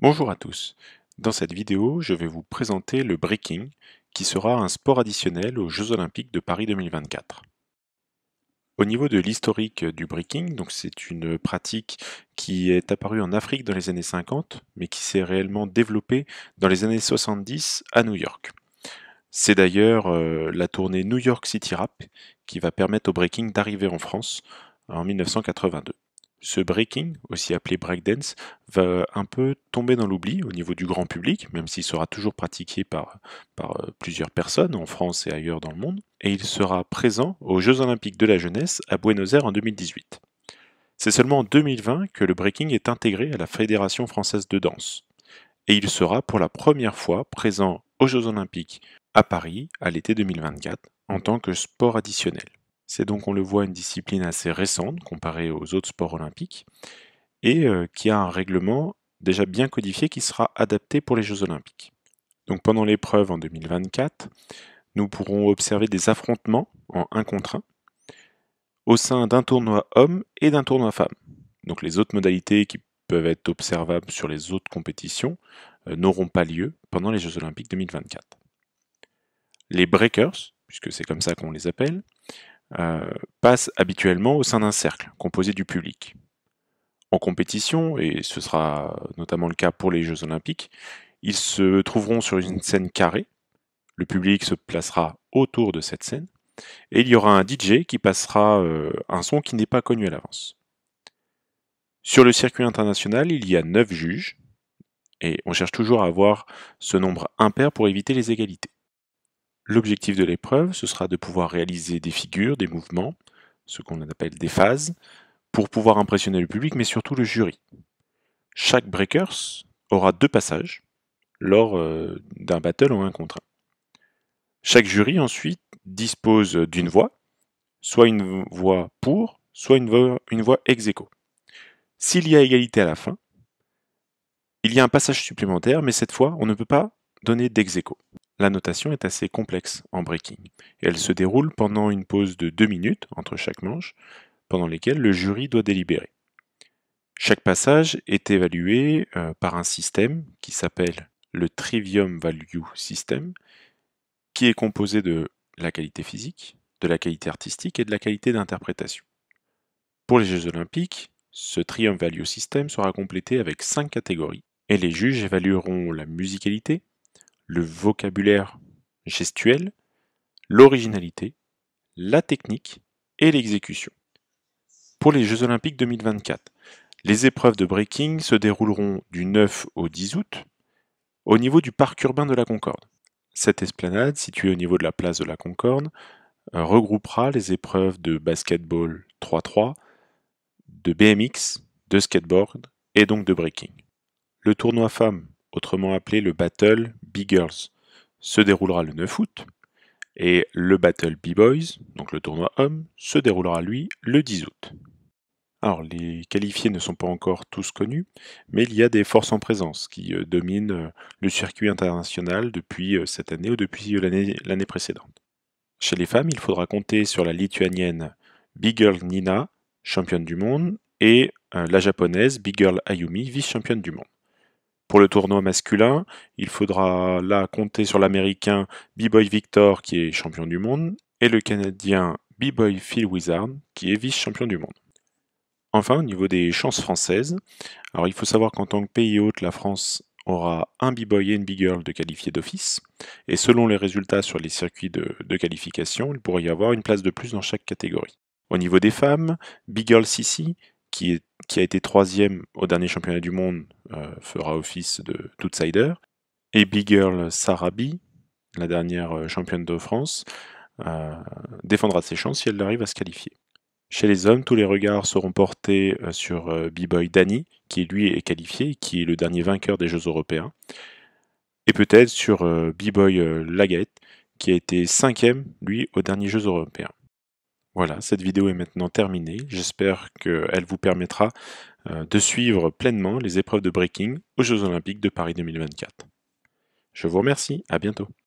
Bonjour à tous. Dans cette vidéo, je vais vous présenter le breaking, qui sera un sport additionnel aux Jeux Olympiques de Paris 2024. Au niveau de l'historique du breaking, donc c'est une pratique qui est apparue en Afrique dans les années 50, mais qui s'est réellement développée dans les années 70 à New York. C'est d'ailleurs la tournée New York City Rap qui va permettre au breaking d'arriver en France en 1982. Ce breaking, aussi appelé breakdance, va un peu tomber dans l'oubli au niveau du grand public, même s'il sera toujours pratiqué par plusieurs personnes en France et ailleurs dans le monde, et il sera présent aux Jeux Olympiques de la jeunesse à Buenos Aires en 2018. C'est seulement en 2020 que le breaking est intégré à la Fédération française de danse, et il sera pour la première fois présent aux Jeux Olympiques à Paris à l'été 2024 en tant que sport additionnel. C'est donc, on le voit, une discipline assez récente comparée aux autres sports olympiques et qui a un règlement déjà bien codifié qui sera adapté pour les Jeux olympiques. Donc pendant l'épreuve en 2024, nous pourrons observer des affrontements en 1 contre 1 au sein d'un tournoi homme et d'un tournoi femme. Donc les autres modalités qui peuvent être observables sur les autres compétitions n'auront pas lieu pendant les Jeux olympiques 2024. Les breakers, puisque c'est comme ça qu'on les appelle, passent habituellement au sein d'un cercle composé du public. En compétition, et ce sera notamment le cas pour les Jeux Olympiques, ils se trouveront sur une scène carrée, le public se placera autour de cette scène, et il y aura un DJ qui passera un son qui n'est pas connu à l'avance. Sur le circuit international, il y a 9 juges, et on cherche toujours à avoir ce nombre impair pour éviter les égalités. L'objectif de l'épreuve, ce sera de pouvoir réaliser des figures, des mouvements, ce qu'on appelle des phases, pour pouvoir impressionner le public, mais surtout le jury. Chaque breakers aura 2 passages lors d'un battle en 1 contre 1. Chaque jury ensuite dispose d'une voix, soit une voix pour, soit une voix ex aequo. S'il y a égalité à la fin, il y a un passage supplémentaire, mais cette fois, on ne peut pas donner d'ex aequo. La notation est assez complexe en breaking, et elle se déroule pendant une pause de 2 minutes entre chaque manche, pendant lesquelles le jury doit délibérer. Chaque passage est évalué par un système qui s'appelle le Trivium Value System, qui est composé de la qualité physique, de la qualité artistique et de la qualité d'interprétation. Pour les Jeux Olympiques, ce Trivium Value System sera complété avec 5 catégories, et les juges évalueront la musicalité, le vocabulaire gestuel, l'originalité, la technique et l'exécution. Pour les Jeux Olympiques 2024, les épreuves de breaking se dérouleront du 9 au 10 août au niveau du parc urbain de la Concorde. Cette esplanade, située au niveau de la place de la Concorde, regroupera les épreuves de basketball 3-3, de BMX, de skateboard et donc de breaking. Le tournoi femmes, autrement appelé le Battle B-Girls, se déroulera le 9 août et le Battle B-Boys, donc le tournoi homme, se déroulera lui le 10 août. Alors, les qualifiés ne sont pas encore tous connus, mais il y a des forces en présence qui dominent le circuit international depuis cette année ou depuis l'année précédente. Chez les femmes, il faudra compter sur la lituanienne Big Girl Nina, championne du monde, et la japonaise Big Girl Ayumi, vice-championne du monde. Pour le tournoi masculin, il faudra là compter sur l'américain B-Boy Victor, qui est champion du monde, et le canadien B-Boy Phil Wizard, qui est vice-champion du monde. Enfin, au niveau des chances françaises, alors il faut savoir qu'en tant que pays hôte, la France aura un b-boy et une b-girl de qualifiés d'office, et selon les résultats sur les circuits de qualification, il pourrait y avoir une place de plus dans chaque catégorie. Au niveau des femmes, b-girl Sissi, qui a été 3e au dernier championnat du monde, fera office d'outsider, et b-girl Sarabi, la dernière championne de France, défendra ses chances si elle arrive à se qualifier. Chez les hommes, tous les regards seront portés sur B-Boy Danny, qui lui est qualifié et qui est le dernier vainqueur des Jeux européens, et peut-être sur B-Boy Laguette, qui a été 5e, lui, aux derniers Jeux européens. Voilà, cette vidéo est maintenant terminée. J'espère qu'elle vous permettra de suivre pleinement les épreuves de breaking aux Jeux Olympiques de Paris 2024. Je vous remercie, à bientôt.